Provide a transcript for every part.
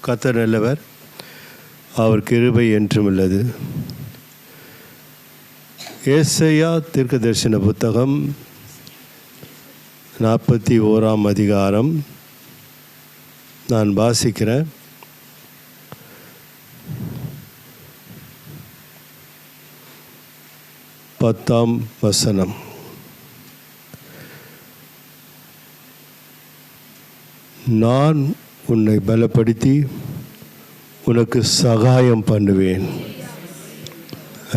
கர்த்தர் நல்லவர், அவர் கிருபை என்றும் உள்ளது. ஏசாயா தீர்க்கதரிசன புத்தகம் 41ஆம் அதிகாரம் நான் வாசிக்கிறேன். பத்தாம் வசனம். நான் உன்னை பலப்படுத்தி உனக்கு சகாயம் பண்ணுவேன்.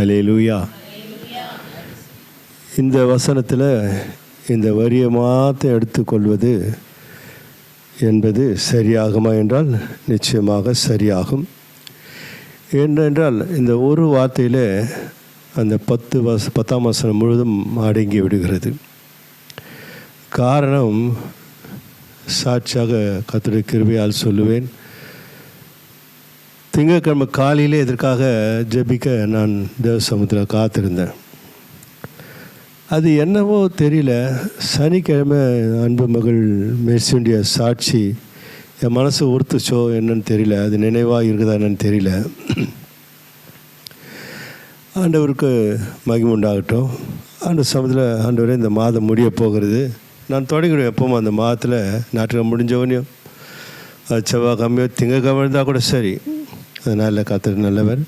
அல்லேலூயா. இந்த வசனத்தில் இந்த வரியை மாற்ற எடுத்துக்கொள்வது என்பது சரியாகுமா என்றால் நிச்சயமாக சரியாகும். ஏனென்றால் இந்த ஒரு வார்த்தையில் அந்த 10ஆம் வசனம் முழுதும் அடங்கி விடுகிறது. காரணம், சாட்சியாக கர்த்தருடைய கிருபையால் சொல்லுவேன், திங்கட்கிழமை காலையிலே இதற்காக ஜெபிக்க நான் தேவ சமூகத்தில் காத்திருந்தேன். அது என்னவோ தெரியல, சனிக்கிழமை அன்பு மகள் மெர்சியுடைய சாட்சி என் மனசு உறுத்துச்சோ என்னன்னு தெரியல, அது நினைவாக இருக்குதா என்னன்னு தெரியல. ஆண்டவருக்கு மகிமை உண்டாகட்டும். அந்த சமயத்தில் ஆண்டவரே இந்த மாதம் முடிய போகிறது, நான் தொடங்கிடுவேன் எப்பவும் அந்த மாதத்தில் நாட்டுக்கு முடிஞ்சவனையும் செவ்வாய் கம்மியோ திங்கக்கிழமை இருந்தால் கூட சரி. அதனால் கர்த்தர் நல்லவர்.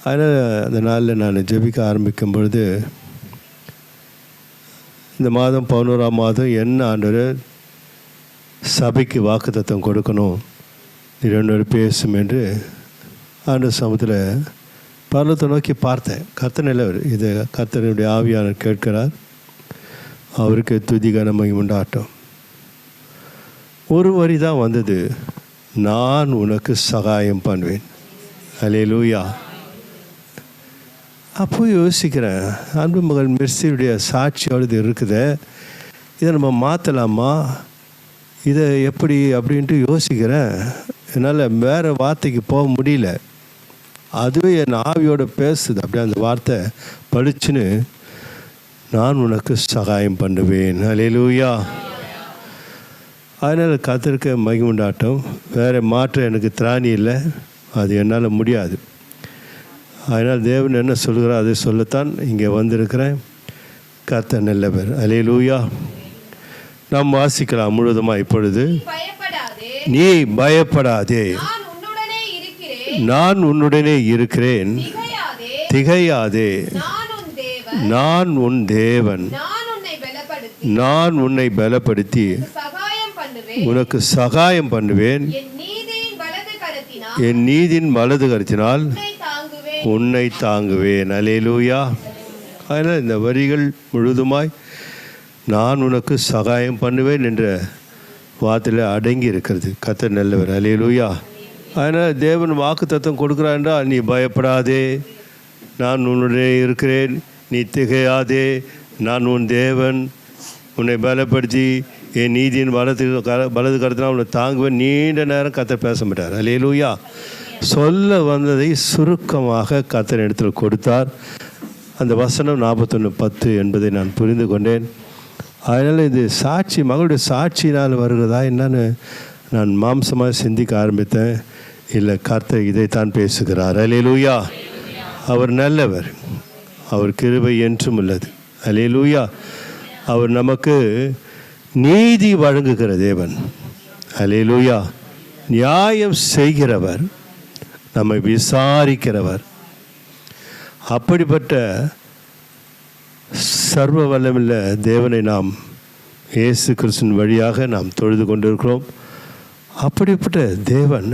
அதனால் அந்த நாளில் நான் ஜெபிக்க ஆரம்பிக்கும் பொழுது இந்த மாதம் 11ஆம் மாதம் என்ன ஆண்டவர் சபைக்கு வாக்குத்தத்தம் கொடுக்கணும், இரண்டு பேசும் என்று ஆண்டு சமயத்தில் பரலோகத்தை நோக்கி பார்த்தேன். கர்த்தர் நல்லவர். இதை கர்த்தருடைய ஆவியானவர் கேட்கிறார். அவருக்கு துதி கன மகிமை உண்டாகட்டும். ஒரு வரி தான் வந்தது, நான் உனக்கு சகாயம் பண்ணுவேன். அல்லேலூயா. அப்போ யோசிக்கிறேன், அன்பு மகள் மெர்சியுடைய சாட்சியோடு இருக்குது, இதை நம்ம மாற்றலாமா, இதை எப்படி அப்படின்ட்டு யோசிக்கிறேன். என்னால் வேறு வார்த்தைக்கு போக முடியல. அதுவே என் ஆவியோடு பேசுது. அப்படியே அந்த வார்த்தை படிச்சுன்னு, நான் உனக்கு சகாயம் பண்ணுவேன். அல்லேலூயா. அதனால் கர்த்தருக்கு மகிமை உண்டாகட்டும். வேறு மாற்றம் எனக்கு திராணி இல்லை, அது என்னால் முடியாது. அதனால் தேவன் என்ன சொல்கிறார் அதை சொல்லத்தான் இங்கே வந்திருக்கிறேன். கர்த்தர் நல்லவர். அல்லேலூயா. நாம் வாசிக்கலாம் முழுவதுமாக. இப்பொழுது நீ பயப்படாதே, நான் உன்னுடனே இருக்கிறேன், திகையாதே, நான் உன் தேவன், நான் உன்னை பலப்படுத்தி உனக்கு சகாயம் பண்ணுவேன், என் நீதியின் வலது கரத்தினால் உன்னை தாங்குவேன். அல்லேலூயா. அதனால் இந்த வரிகள் முழுதுமாய் நான் உனக்கு சகாயம் பண்ணுவேன் என்ற வார்த்தையில் அடங்கி இருக்கிறது. கர்த்தர் நல்லவர். அல்லேலூயா. அதனால் தேவன் வாக்குத்தத்தம் கொடுக்குறார் என்றால், நீ பயப்படாதே, நான் உன்னுடனே இருக்கிறேன், நீ திகையாதே, நான் உன் தேவன், உன்னை பலப்படுத்தி என் நீதியின் வலது கருத்தினால் உன்னை தாங்குவேன். நீண்ட நேரம் கர்த்தர் பேச மாட்டார். அல்லேலூயா. சொல்ல வந்ததை சுருக்கமாக கர்த்தர் இடத்தில் கொடுத்தார். அந்த வசனம் 41:10 என்பதை நான் புரிந்து கொண்டேன். அதனால் இது சாட்சி, மகளுடைய சாட்சியினால் வருகிறதா என்னன்னு நான் மாம்சமாக சிந்திக்க ஆரம்பித்தேன். இல்லை, கர்த்தர் இதைத்தான் பேசுகிறார். அல்லேலூயா. அவர் நல்லவர், அவர் கிருபை என்றும் உள்ளது. அல்லேலூயா. அவர் நமக்கு நீதி வழங்குகிற தேவன். அல்லேலூயா. நியாயம் செய்கிறவர், நம்மை விசாரிக்கிறவர். அப்படிப்பட்ட சர்வ வல்லமுள்ள தேவனை நாம் இயேசு கிறிஸ்துவின் வழியாக நாம் தொழுது கொண்டிருக்கிறோம். அப்படிப்பட்ட தேவன்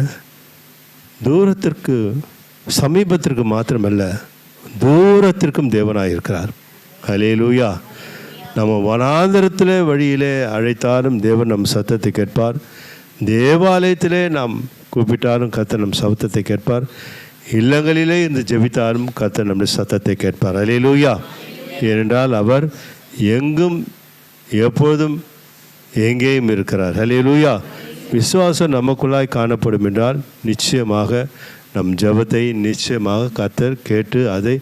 தூரத்திற்கு சமீபத்திற்கு மாத்திரமல்ல, தூரத்திற்கும் தேவனாக இருக்கிறார். அல்லேலூயா. நம்ம வனாந்தரத்திலே வழியிலே அழைத்தாலும் தேவன் நம் சத்தத்தை கேட்பார். தேவாலயத்திலே நாம் கூப்பிட்டாலும் கர்த்தர் நம் சத்தத்தை கேட்பார். இல்லங்களிலே இருந்து ஜெபித்தாலும் கர்த்தர் நம்முடைய சத்தத்தை கேட்பார். அல்லேலூயா. ஏனென்றால் அவர் எங்கும் எப்பொழுதும் எங்கேயும் இருக்கிறார். அல்லேலூயா. விசுவாசம் நமக்குள்ளாய் காணப்படும் என்றால் நிச்சயமாக நம் ஜெபத்தை நிச்சயமாக கர்த்தர் கேட்டு அதை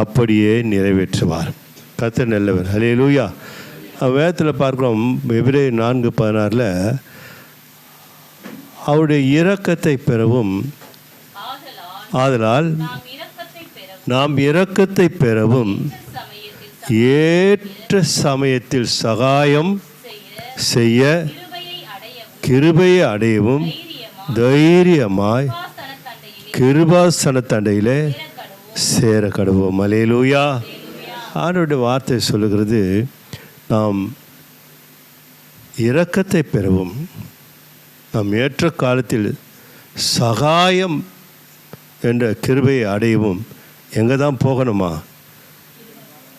அப்படியே நிறைவேற்றுவார். கர்த்தர் நல்லவர். அல்லேலூயா. வேதத்தில் பார்க்குறோம், எபிரேயர் 4:16 அவருடைய இரக்கத்தை பெறவும் ஆதலால் நாம் இரக்கத்தை பெறவும் ஏற்ற சமயத்தில் சகாயம் செய்ய கிருபையை அடையவும் தைரியமாய் கிருபாசனத்தண்டையிலே சேர கடவோம். அல்லேலூயா. ஆண்டவருடைய வார்த்தை சொல்லுகிறது, நாம் இரக்கத்தை பெறவும் நாம் ஏற்ற காலத்தில் சகாயம் என்ற கிருபையை அடையவும் எங்கே தான் போகணுமா?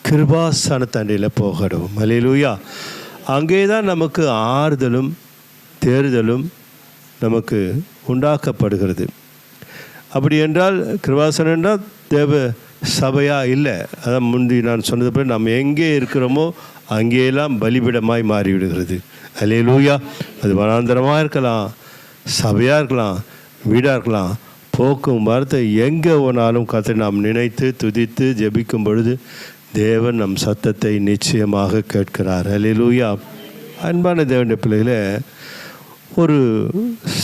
கிருபாசனத்தண்டையில் போகணும். அல்லேலூயா. அங்கே தான் நமக்கு ஆறுதலும் தேறுதலும் நமக்கு உண்டாக்கப்படுகிறது. அப்படி என்றால் கிருபாசனம் என்றால் தேவ சபையாக இல்லை. அதான் முந்தி நான் சொன்னது போல நாம் எங்கே இருக்கிறோமோ அங்கேயெல்லாம் பலிபிடமாய் மாறிவிடுகிறது. அல்லேலூயா. அது வனாந்தரமாக இருக்கலாம், சபையாக இருக்கலாம், வீடாக இருக்கலாம், போக்கும் வார்த்தை எங்கே போனாலும் கர்த்தரை நாம் நினைத்து துதித்து ஜெபிக்கும் பொழுது தேவன் நம் சத்தத்தை நிச்சயமாக கேட்கிறார். அல்லேலூயா. அன்பான தேவனுடைய பிள்ளைகளே, ஒரு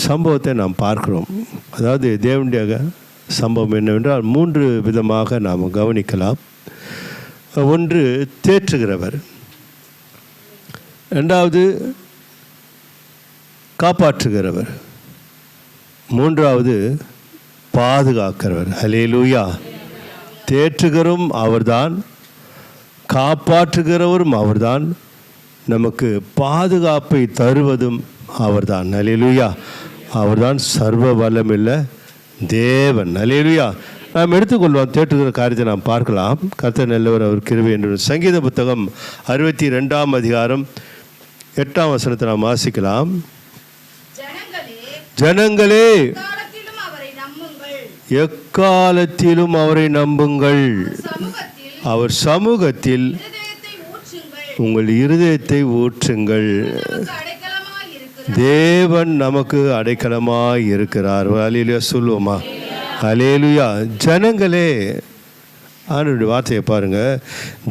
சம்பவத்தை நாம் பார்க்கிறோம். அதாவது தேவனுடைய சம்பவம் என்னவென்றால் 3 விதமாக நாம் கவனிக்கலாம். ஒன்று தேற்றுகிறவர், 2வது காப்பாற்றுகிறவர், 3வது பாதுகாக்கிறவர். அல்லேலூயா. தேற்றுகிறவரும் அவர்தான், காப்பாற்றுகிறவரும் அவர்தான், நமக்கு பாதுகாப்பை தருவதும் அவர்தான். அல்லேலூயா. அவர்தான் சர்வ வல்லமுள்ள தேவன். அல்லேலூயா. நாம் எடுத்துக்கொள்வோம். தேற்றுகிற காரியத்தை நாம் பார்க்கலாம். கர்த்தர் நல்லவர், அவர் கிருபை என்று. சங்கீத புத்தகம் 62ஆம் அதிகாரம் 8ஆம் வசனத்தை நாம் வாசிக்கலாம். ஜனங்களே எக்காலத்திலும் அவரை நம்புங்கள், அவர் சமூகத்தில் உங்கள் இருதயத்தை ஊற்றுங்கள். தேவன் நமக்கு அடைக்கலமாய் இருக்கிறார். அல்லேலூயா சொல்லுவோமா? அல்லேலூயா. ஜனங்களே, ஆண்டவருடைய வார்த்தையை பாருங்கள்.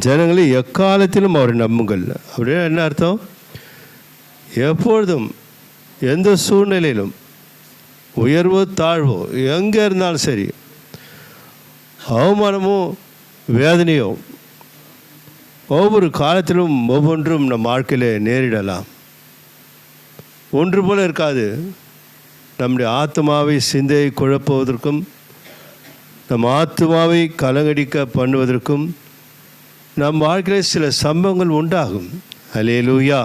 ஜனங்களே எக்காலத்திலும் அவரை நம்புங்கள். அப்படின்னா என்ன அர்த்தம்? எப்பொழுதும் எந்த சூழ்நிலையிலும் உயர்வோ தாழ்வோ எங்கே இருந்தாலும் சரி, அவமானமோ வேதனையோ ஒவ்வொரு காலத்திலும் ஒவ்வொன்றும் நம் வாழ்க்கையில் நேரிடலாம். ஒன்று போல இருக்காது. நம்முடைய ஆத்மாவை சிந்தையை குழப்புவதற்கும் நம் ஆத்மாவை கலங்கடிக்க பண்ணுவதற்கும் நம் வாழ்க்கையில் சில சம்பவங்கள் உண்டாகும். அல்லேலூயா.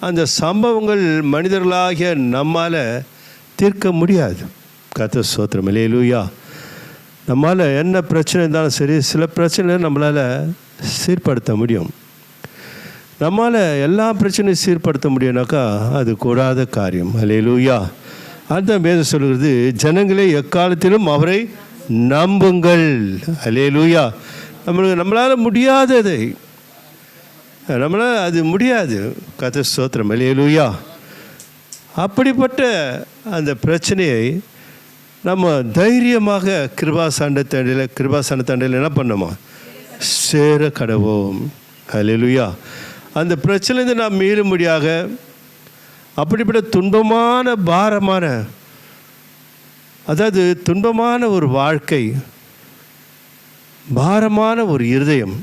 அந்த சம்பவங்கள் மனிதர்களாகிய நம்மால் தீர்க்க முடியாது. கர்த்தர் ஸ்தோத்திரம். அல்லேலூயா. நம்மால் என்ன பிரச்சனை இருந்தாலும் சரி, சில பிரச்சனை நம்மளால் சீர்படுத்த முடியும். நம்மால் எல்லா பிரச்சனையும் சீர்படுத்த முடியும்னாக்கா அது கூடாத காரியம். அல்லேலூயா. அதுதான் வேதம் சொல்கிறது, ஜனங்களே எக்காலத்திலும் அவரை நம்புங்கள். அல்லேலூயா. நம்மளால் முடியாததை நம்மளால் அது முடியாது. கர்த்தர் ஸ்தோத்திரம். அல்லேலூயா. அப்படிப்பட்ட அந்த பிரச்சனையை நம்ம தைரியமாக கிருபாசனத்தண்டையில் என்ன பண்ணோமா? சேர கடவோம். அல்லேலூயா. அந்த பிரச்சனையிலிருந்து நாம் மீளும்படியாக அப்படிப்பட்ட துன்பமான பாரமான, அதாவது துன்பமான ஒரு வாழ்க்கை, பாரமான ஒரு இருதயம்,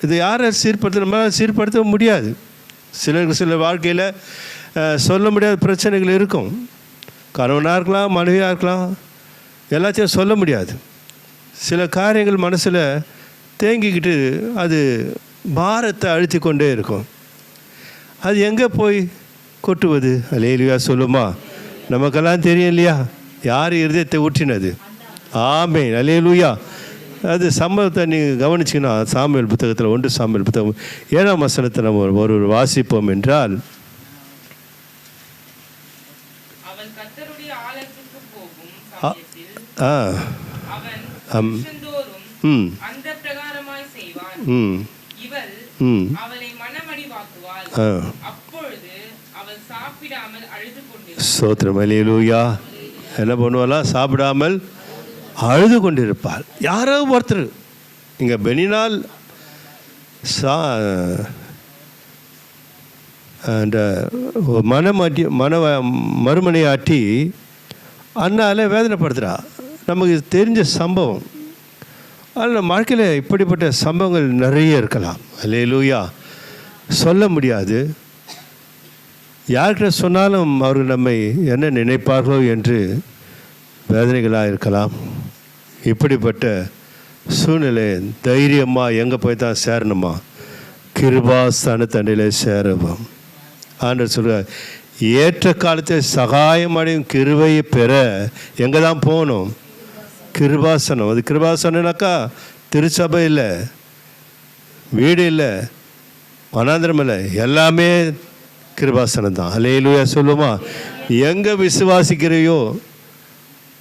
இதை யாரை சீர்படுத்த நம்மளால் சீர்படுத்த முடியாது. சில வாழ்க்கையில் சொல்ல முடியாத பிரச்சனைகள் இருக்கும். கணவனாக இருக்கலாம், மனைவியாக இருக்கலாம், எல்லாத்தையும் சொல்ல முடியாது. சில காரியங்கள் மனசில் தேங்கிக்கிட்டு அது பாரத்தை அழுத்தி கொண்டே இருக்கும். அது எங்கே போய் கொட்டுவது? அல்லேலூயா சொல்லுமா? நமக்கெல்லாம் தெரியும் இல்லையா, யார் இருதயத்தை ஊற்றினது? ஆமென். அல்லேலூயா. அது சம்பவத்தை நீங்கள் கவனிச்சிங்கன்னா சாமுவேல் புத்தகத்தில் 1 சாமுவேல் புத்தகம் 7ஆம் வசனத்தை நம்ம ஒரு வாசிப்போம் என்றால், ஸ்தோத்திரம். அல்லேலூயா. என்ன பண்ணுவாளா? சாப்பிடாமல் அழுது கொண்டிருப்பாள். யாரோ ஒருத்தர் இங்கே பெனினால் அந்த மறுமனையாட்டி அண்ணால வேதனைப்படுத்துகிறா. நமக்கு தெரிஞ்ச சம்பவம். ஆனால் நம்ம வாழ்க்கையில் இப்படிப்பட்ட சம்பவங்கள் நிறைய இருக்கலாம். அல்லேலூயா. சொல்ல முடியாது. யார்கிட்ட சொன்னாலும் அவர்கள் நம்மை என்ன நினைப்பார்களோ என்று வேதனைகளாக இருக்கலாம். இப்படிப்பட்ட சூழ்நிலை தைரியமாக எங்கே போய் தான் சேரணுமா? கிருபாஸ்தான தண்டையில் சேருவோம். ஆண்டவர் சொல்கிறார், ஏற்ற காலத்தில் சகாயம் அடையும் கிருபையை பெற எங்கே தான் போகணும்? கிருபாசனம். அது கிருபாசனம்னாக்கா திருச்சபை இல்லை, வீடு இல்லை, வனாந்திரம் இல்லை, எல்லாமே கிருபாசனம் தான். அல்லேலூயா சொல்லுமா? எங்கே விசுவாசிக்கிறையோ,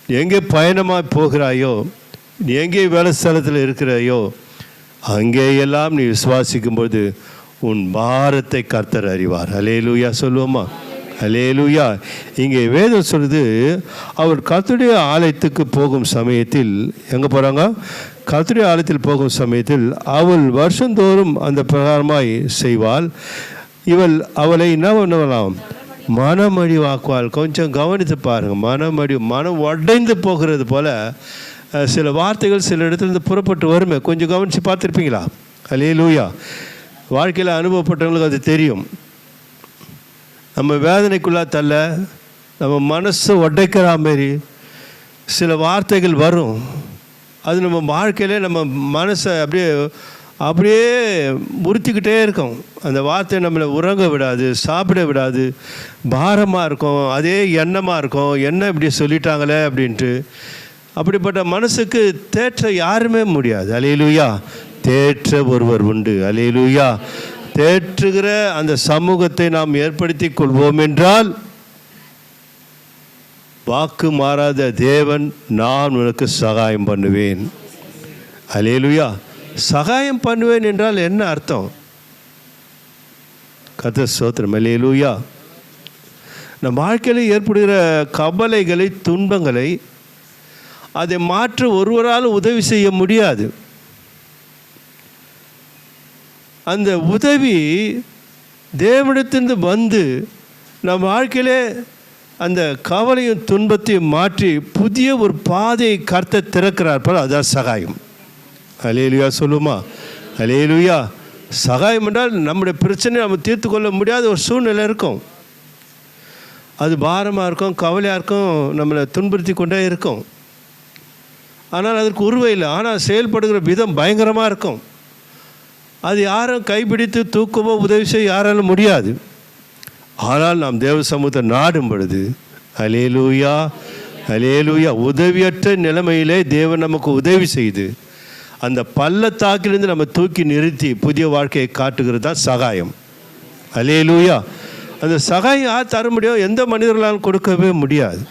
எங்கே பயணமாக போகிறாயோ, எங்கே வேலை ஸ்தலத்தில் இருக்கிறாயோ, அங்கேயெல்லாம் நீ விசுவாசிக்கும்போது உன் பாரத்தை கர்த்தர் அறிவார். அல்லேலூயா சொல்லுவோமா? அல்லேலூயா. இங்கே வேதம் சொல்லுது, அவர் கர்த்தருடைய ஆலயத்துக்கு போகும் சமயத்தில், எங்கே போகிறாங்க? கர்த்தருடைய ஆலயத்தில் போகும் சமயத்தில் அவள் வருஷந்தோறும் அந்த பிரகாரமாய் செய்வாள். அவளை என்ன பண்ணலாம்? மனமடிவாக்குவாள். கொஞ்சம் கவனித்து பாருங்கள். மனம் உடைந்து போகிறது போல சில வார்த்தைகள் சில இடத்துலேருந்து புறப்பட்டு வருமே. கொஞ்சம் கவனித்து பார்த்துருப்பீங்களா? அல்லேலூயா. வாழ்க்கையில் அனுபவப்பட்டவங்களுக்கு அது தெரியும். நம்ம வேதனைக்குள்ளே தள்ள, நம்ம மனசை உடைக்கிற மாரி சில வார்த்தைகள் வரும். அது நம்ம வாழ்க்கையிலே நம்ம மனசை அப்படியே முறுத்திக்கிட்டே இருக்கும். அந்த வார்த்தை நம்மளை உறங்க விடாது, சாப்பிட விடாது, பாரமாக இருக்கும், அதே எண்ணமாக இருக்கும். என்ன இப்படி சொல்லிட்டாங்களே அப்படின்ட்டு. அப்படிப்பட்ட மனசுக்கு தேற்ற யாருமே முடியாது. அல்லேலூயா. தேற்ற ஒருவர் உண்டு. அல்லேலூயா. தேற்றுகிற அந்த சமூகத்தை நாம் ஏற்படுத்தி கொள்வோம் என்றால், வாக்கு மாறாத தேவன், நான் உனக்கு சகாயம் பண்ணுவேன். அல்லேலூயா. சகாயம் பண்ணுவேன் என்றால் என்ன அர்த்தம்? கர்த்தர் ஸ்தோத்திரம். அல்லேலூயா. நம் வாழ்க்கையில் ஏற்படுகிற கவலைகளை, துன்பங்களை அதை மாற்ற ஒருவரால் உதவி செய்ய முடியாது. அந்த உதவி தேவனிடத்திலிருந்து வந்து நம் வாழ்க்கையிலே அந்த கவலையும் துன்பத்தையும் மாற்றி புதிய ஒரு பாதையை கர்த்தர் திறக்கிறார். அதுதான் சகாயம். அல்லேலூயா சொல்லுமா? அல்லேலூயா. சகாயம் என்றால் நம்முடைய பிரச்சனையை நம்ம தீர்த்து கொள்ள முடியாத ஒரு சூழ்நிலை இருக்கும். அது பாரமாக இருக்கும், கவலையாக இருக்கும், நம்மளை துன்புறுத்தி கொண்டே இருக்கும். ஆனால் அதற்கு உருவம் இல்லை. ஆனால் செயல்படுகிற விதம் பயங்கரமாக இருக்கும். அது யாரும் கைப்பிடித்து தூக்கவோ உதவி செய்ய யாராலும் முடியாது. ஆனால் நாம் தேவ சமூகத்தை நாடும் பொழுது, அல்லேலூயா, அல்லேலூயா, உதவியற்ற நிலைமையிலே தேவன் நமக்கு உதவி செய்து அந்த பள்ளத்தாக்கிலிருந்து நம்ம தூக்கி நிறுத்தி புதிய வாழ்க்கையை காட்டுகிறது தான் சகாயம். அல்லேலூயா. அந்த சகாயம் யார் தர முடியும்? எந்த மனிதர்களாலும் கொடுக்கவே முடியாது.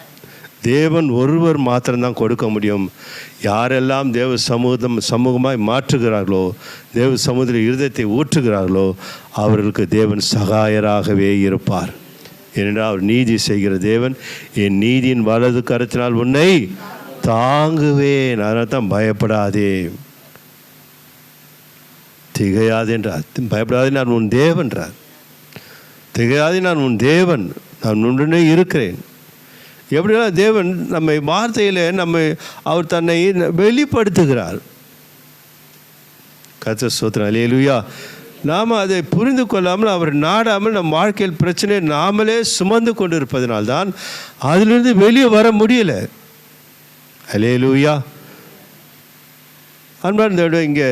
தேவன் ஒருவர் மாத்திரம்தான் கொடுக்க முடியும். யாரெல்லாம் தேவ சமூகமாய் மாற்றுகிறார்களோ, தேவ சமூகத்தில் இருதயத்தை ஊற்றுகிறார்களோ, அவர்களுக்கு தேவன் சகாயராகவே இருப்பார். ஏனென்றால் அவர் நீதி செய்கிற தேவன். என் நீதியின் வலது கரத்தினால் உன்னை தாங்குவேன். அதனால் தான் பயப்படாதே, திகையாதே என்றார். பயப்படாதே, நான் உன் தேவன்றார். திகையாதே, நான் உன் தேவன், நான் உன்னுடனே இருக்கிறேன். எப்படின்னா தேவன் நம்மை வார்த்தையில் அவர் தன்னை வெளிப்படுத்துகிறார். கர்த்தர் ஸ்தோத்திரம். அல்லேலூயா. நாம் அதை புரிந்து கொள்ளாமல், அவர் நாடாமல் நம் வாழ்க்கையில் பிரச்சனையை நாமளே சுமந்து கொண்டு இருப்பதனால்தான் அதிலிருந்து வெளியே வர முடியலை. அல்லேலூயா. அன்பார்ந்த இங்கே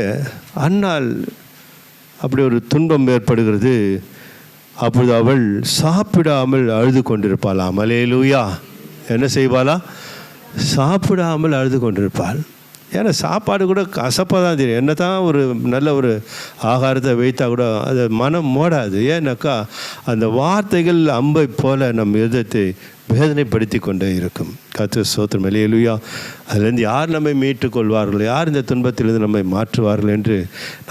அன்னாள் அப்படி ஒரு துன்பம் ஏற்படுகிறது. அப்பொழுது அவள் சாப்பிடாமல் அழுது கொண்டிருப்பாளாம். அல்லேலூயா. என்ன செய்வாளா? சாப்பிடாமல் அழுது கொண்டிருப்பாள். ஏன்னா சாப்பாடு கூட கசப்பாக தான் தெரியும். என்ன தான் ஒரு நல்ல ஒரு ஆகாரத்தை வைத்தா கூட அது மனம் மோடாது. ஏன்னாக்கா அந்த வார்த்தைகள் அம்பை போல நம் இதயத்தை வேதனைப்படுத்தி கொண்டே இருக்கும். கர்த்தர் ஸ்தோத்திரம். அல்லேலூயா. அதிலிருந்து யார் நம்மை மீட்டு கொள்வார்கள், யார் இந்த துன்பத்திலிருந்து நம்மை மாற்றுவார்கள் என்று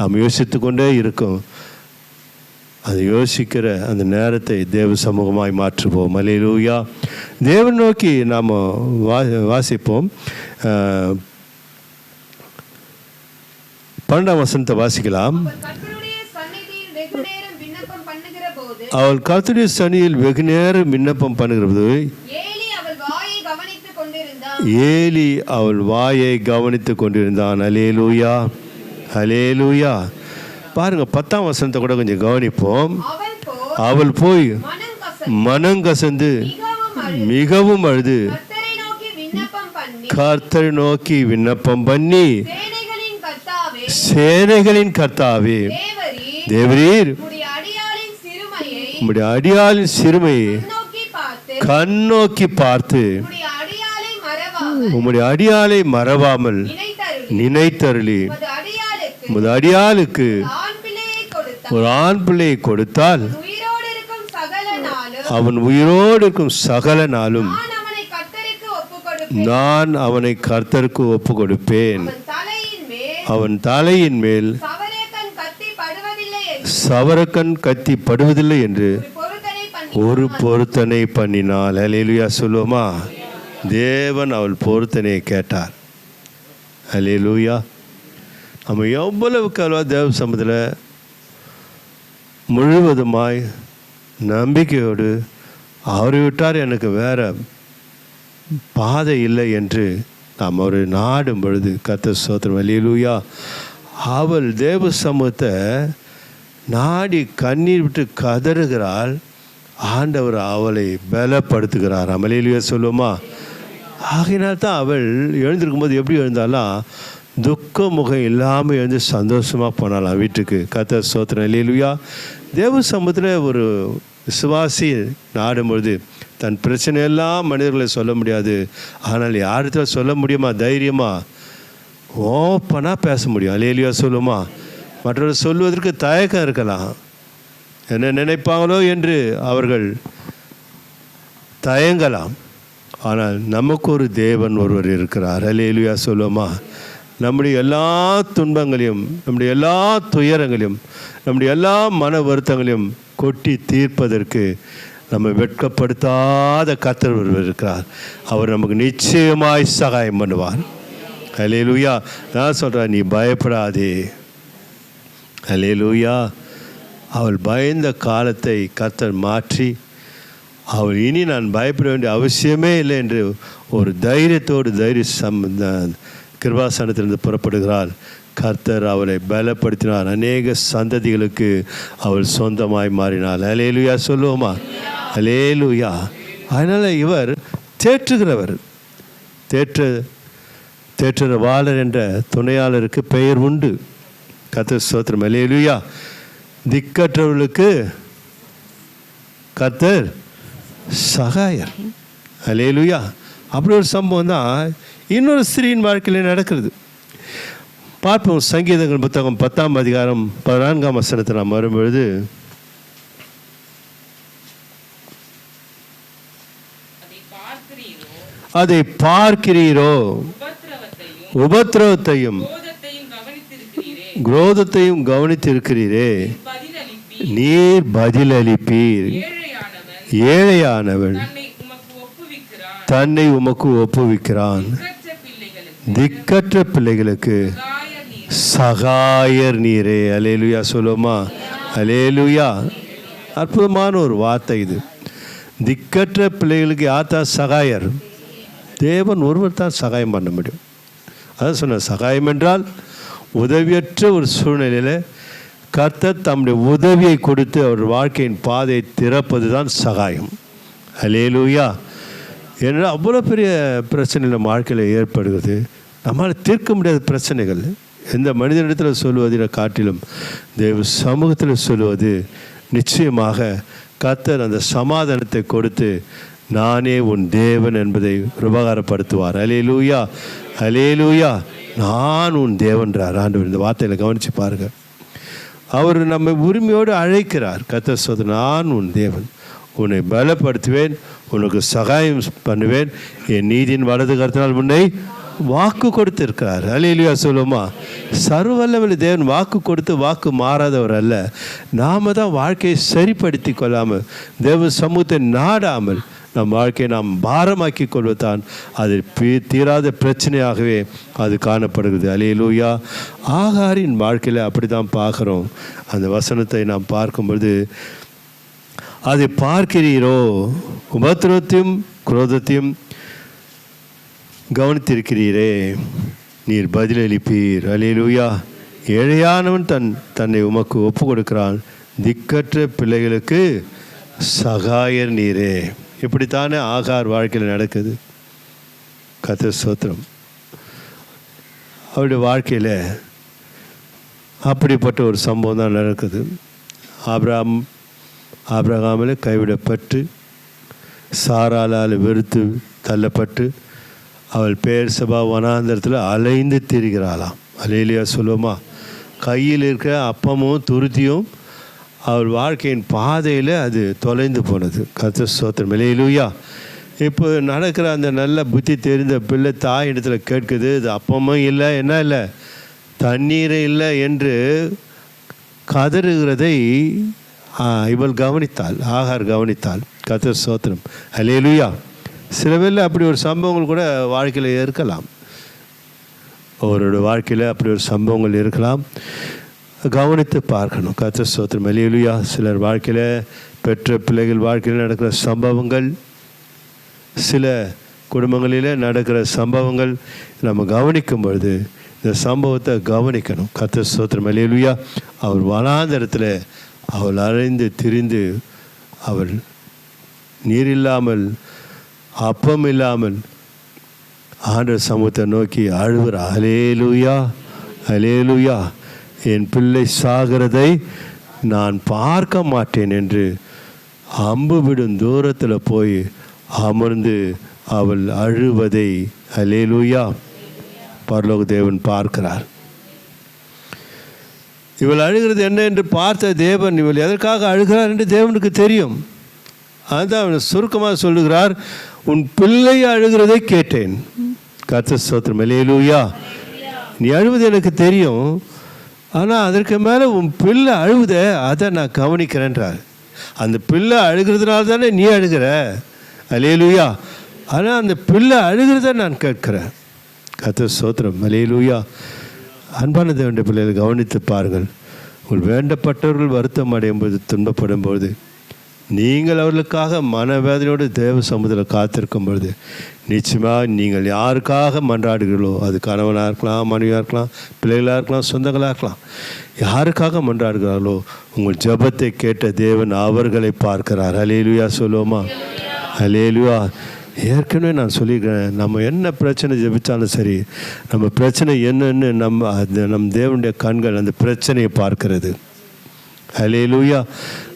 நாம் யோசித்து கொண்டே இருக்கும். அது யோசிக்கிற அந்த நேரத்தை தேவ சமூகமாய் மாற்றுவோம். அல்லேலூயா. தேவன் நோக்கி நாம் வாசிப்போம். 12ஆம் வசனத்தை வாசிக்கலாம். அவள் கர்த்தருடைய சந்நிதியில் வெகு நேரம் விண்ணப்பம் பண்ணுகிறது. ஏலி அவள் வாயை கவனித்துக் கொண்டிருந்தான். அல்லேலூயா, அல்லேலூயா. பாருங்க, 10ஆம் வசனத்தை கூட கொஞ்சம் கவனிப்போம். அவள் போய் மனங்கசந்து மிகவும் அழுது கர்த்தரை நோக்கி விண்ணப்பம் பண்ணி, சேனைகளின் கர்த்தாவே, தேவரீர் உம்முடைய அடியாளின் சிறுமையை கண்ணோக்கி பார்த்து உம்முடைய அடியாளை மறவாமல் நினைத்தருளி உமது அடியாளுக்கு ஒரு ஆண் பிள்ளையை கொடுத்தால் அவன் உயிரோடு இருக்கும் சகல நாளும் நான் அவனை கர்த்தருக்கு ஒப்பு கொடுப்பேன். அவன் தலையின் மேல் சவரக்கன் கத்தி படுவதில்லை என்று ஒரு பொருத்தனை பண்ணினாள். அல்லேலூயா சொல்லுவோமா? தேவன் அவள் பொருத்தனையை கேட்டார். அல்லேலூயா. நம்ம எவ்வளவுக்கு அவ்வளோ தேவ சமூகத்தில் முழுவதுமாய் நம்பிக்கையோடு அவரை விட்டார் எனக்கு வேற பாதை இல்லை என்று நாம் அவரை நாடும் பொழுது கர்த்தர் ஸ்தோத்திரம். அல்லேலூயா. அவள் தேவ சமூகத்தை நாடி கண்ணீர் விட்டு கதறுகிறாள். ஆண்டவர் அவளை பலப்படுத்துகிறார். அல்லேலூயா சொல்லுவோமா? ஆகையினால்தான் அவள் எழுந்திருக்கும் போது எப்படி எழுந்தாலாம்? துக்க முகம் இல்லாமல் எழுந்து சந்தோஷமாக போனாலாம் வீட்டுக்கு. கர்த்தர் ஸ்தோத்திரம். அல்லேலூயா. தேவ சமூகத்தில் ஒரு விசுவாசி நாடும்பொழுது தன் பிரச்சனையெல்லாம் மனிதர்களை சொல்ல முடியாது. ஆனால் யார்கிட்ட சொல்ல முடியுமா? தைரியமாக ஓப்பனாக பேச முடியும். அல்லேலூயா சொல்லுமா? மற்றவர்கள் சொல்வதற்கு தயக்கம் இருக்கலாம். என்ன நினைப்பாங்களோ என்று அவர்கள் தயங்கலாம். ஆனால் நமக்கு ஒரு தேவன் ஒருவர் இருக்கிறார். அல்லேலூயா சொல்லுமா? நம்முடைய எல்லா துன்பங்களையும், நம்முடைய எல்லா துயரங்களையும், நம்முடைய எல்லா மன வருத்தங்களையும் கொட்டி தீர்ப்பதற்கு நம்ம வெட்கப்படுத்தாத கர்த்தர் ஒருவர் இருக்கிறார். அவர் நமக்கு நிச்சயமாய் சகாயம் பண்ணுவார். அல்லேலூயா. நான் சொல்கிறேன், நீ பயப்படாதே. அல்லேலூயா. அவள் பயந்த காலத்தை கர்த்தர் மாற்றி அவள் இனி நான் பயப்பட வேண்டிய அவசியமே இல்லை என்று ஒரு தைரியத்தோடு கிருபாசனத்திலிருந்து புறப்படுகிறாள். கர்த்தர் அவளை பலப்படுத்தினார். அநேக சந்ததிகளுக்கு அவள் சொந்தமாய் மாறினாள். அல்லேலூயா சொல்லுவோமா? அல்லேலூயா. அதனால் இவர் தேற்றுகிறவர். தேற்றவாளர் என்ற துணையாளருக்கு பெயர் உண்டு. கர்த்தர் ஸ்தோத்திரம். அல்லேலூயா. திக்கற்றவர்களுக்கு கர்த்தர் சகாயர். அல்லேலூயா. அப்படி ஒரு சம்பவம் தான் இன்னொரு ஸ்திரீயின் வாழ்க்கையில் நடக்கிறது. பார்ப்போம். சங்கீதங்கள் புத்தகம் 10ஆம் அதிகாரம் 14ஆம் வசனத்தை நாம் வரும்பொழுது, அதை பார்க்கிறீரோ, உபத்திரவத்தையும் குரோதத்தையும் கவனித்திருக்கிறீரே, நீர் பதிலளிப்பீர். ஏழையானவன் தன்னை உமக்கு ஒப்புவிக்கிறான். திக்கற்ற பிள்ளைகளுக்கு சகாயர் நீரே. அல்லேலூயா சொல்லுமா? அல்லேலூயா. அற்புதமான ஒரு வார்த்தை இது. திக்கற்ற பிள்ளைகளுக்கு யார் தான் சகாயர்? தேவன் ஒருவர் தான் சகாயம் பண்ண முடியும். அதான் சொன்ன சகாயம் என்றால் உதவியற்ற ஒரு சூழ்நிலையில் கர்த்தர் தம்முடைய உதவியை கொடுத்து அவர் வாழ்க்கையின் பாதையை திறப்பது தான் சகாயம். அல்லேலூயா. ஏன்னா அவ்வளோ பெரிய பிரச்சனை நம்ம வாழ்க்கையில் ஏற்படுகிறது. நம்மளால் தீர்க்க முடியாத பிரச்சனைகள் எந்த மனிதனிடத்தில் சொல்வதை காட்டிலும் தேவ சமூகத்தில் சொல்வது நிச்சயமாக கர்த்தர் அந்த சமாதானத்தை கொடுத்து நானே உன் தேவன் என்பதை உபகாரப்படுத்துவார். அல்லேலூயா, அல்லேலூயா. நான் உன் தேவன்றார் ஆண்டவர். இந்த வார்த்தையில் கவனித்து பாருங்கள். அவர் நம்மை உரிமையோடு அழைக்கிறார். கர்த்தர் சொல்கிறார், நான் உன் தேவன், உன்னை பலப்படுத்துவேன், உனக்கு சகாயம் பண்ணுவேன், என் நீதியின் வலது கரத்தினால் உன்னை வாக்கு கொடுத்திருக்கிறார். அல்லேலூயா சொல்லுமா? சர்வவல்லமையுள்ள தேவன் வாக்கு கொடுத்து வாக்கு மாறாதவர் அல்ல. நாம் தான் வாழ்க்கையை சரிப்படுத்தி கொள்ளாமல் தேவ சமூகத்தை நாடாமல் நம் வாழ்க்கையை நாம் பாரமாக்கி கொள்வதுதான் அது தீராத பிரச்சனையாகவே அது காணப்படுகிறது. அல்லேலூயா. ஆகாரின் வாழ்க்கையில் அப்படி தான் பார்க்குறோம். அந்த வசனத்தை நாம் பார்க்கும்பொழுது அதை பார்க்கிறீரோ? உபத்திரவத்தையும் குரோதத்தையும் கவனித்திருக்கிறீரே, நீர் பதிலளிப்பீர். அல்லேலூயா. ஏழையானவன் தன்னை உமக்கு ஒப்பு கொடுக்கிறான், திக்கற்ற பிள்ளைகளுக்கு சகாயர் நீரே. இப்படித்தானே ஆகார் வாழ்க்கையில் நடக்குது. கர்த்தர் ஸ்தோத்திரம். அவருடைய வாழ்க்கையில் அப்படிப்பட்ட ஒரு சம்பவம் தான் நடக்குது. ஆபிரகாமில் கைவிடப்பட்டு, சாராளால் வெறுத்து தள்ளப்பட்டு, அவள் பெயர்செபா வனாந்தரத்தில் அலைந்து திரிகிறாளாம். அல்லேலூயா சொல்லுவோமா? கையில் இருக்கிற அப்பமும் துருத்தியும் அவள் வாழ்க்கையின் பாதையில் அது தொலைந்து போனது. கர்த்தர் ஸ்தோத்திரம். அல்லேலூயா. இப்போ நடக்கிற அந்த நல்ல புத்தி தெரிந்த பிள்ளை தாய் இடத்துல கேட்குது, இது அப்பமும் இல்லை, என்ன இல்லை, தண்ணீரே இல்லை என்று கதறுகிறதை இவள் கவனித்தாள், ஆகார் கவனித்தாள். கர்த்தர் ஸ்தோத்திரம். அல்லேலூயா. சில வேளை அப்படி ஒரு சம்பவங்கள் கூட வாழ்க்கையில் இருக்கலாம். அவரோட வாழ்க்கையில் அப்படி ஒரு சம்பவங்கள் இருக்கலாம். கவனித்து பார்க்கணும். கர்த்தர் ஸ்தோத்திரம். அல்லேலூயா. சிலர் வாழ்க்கையில், பெற்ற பிள்ளைகள் வாழ்க்கையில் நடக்கிற சம்பவங்கள், சில குடும்பங்களில் நடக்கிற சம்பவங்கள் நம்ம கவனிக்கும் பொழுது இந்த சம்பவத்தை கவனிக்கணும். கர்த்தர் ஸ்தோத்திரம். அல்லேலூயா. அவர் வனாந்தரத்தில் அவள் அலைந்து திரிந்து, அவள் நீர் இல்லாமல் அப்பம் இல்லாமல் ஆண்டவர் சமூகத்தை நோக்கி அழுகிறா. அல்லேலூயா, அல்லேலூயா. என் பிள்ளை சாகிறதை நான் பார்க்க மாட்டேன் என்று அம்பு விடும் தூரத்தில் போய் அமர்ந்து அவள் அழுவதை, அல்லேலூயா, பரலோக தேவன் பார்க்கிறார். இவள் அழுகிறது என்ன என்று பார்த்த தேவன் இவள் எதற்காக அழுகிறார் என்று தேவனுக்கு தெரியும். அதுதான் அவன் சுருக்கமாக சொல்லுகிறார், உன் பிள்ளை அழுகிறதை கேட்டேன். கர்த்தர் ஸ்தோத்திரம். அல்லேலூயா. நீ அழுவது எனக்கு தெரியும், ஆனால் அதற்கு மேலே உன் பிள்ளை அழுவத அதை நான் கவனிக்கிறேன்றார். அந்த பிள்ளை அழுகிறதுனால தானே நீ அழுகிற. அல்லேலூயா. ஆனால் அந்த பிள்ளை அழுகிறத நான் கேட்கிறேன். கர்த்தர் ஸ்தோத்திரம். அல்லேலூயா. அன்பான தேவனுடைய பிள்ளைகள் கவனித்து பாருங்கள். உங்கள் வேண்டப்பட்டவர்கள் வருத்தம் அடையும் போது, துன்பப்படும் பொழுது, நீங்கள் அவர்களுக்காக மனவேதனையோடு தேவ சமூகத்தில் காத்திருக்கும் பொழுது, நிச்சயமாக நீங்கள் யாருக்காக மன்றாடுகிறீர்களோ, அது கணவனாக இருக்கலாம், மனைவியாக இருக்கலாம், பிள்ளைகளாக இருக்கலாம், சொந்தங்களாக இருக்கலாம், யாருக்காக மன்றாடுகிறார்களோ உங்கள் ஜெபத்தை கேட்ட தேவன் அவர்களை பார்க்கிறார். அல்லேலூயா சொல்லுவோமா? அல்லேலூயா. ஏற்கனவே நான் சொல்லியிருக்கிறேன், நம்ம என்ன பிரச்சனை ஜெபித்தாலும் சரி, நம்ம பிரச்சனை என்னன்னு நம் தேவனுடைய கண்கள் அந்த பிரச்சனையை பார்க்கிறது. அல்லேலூயா.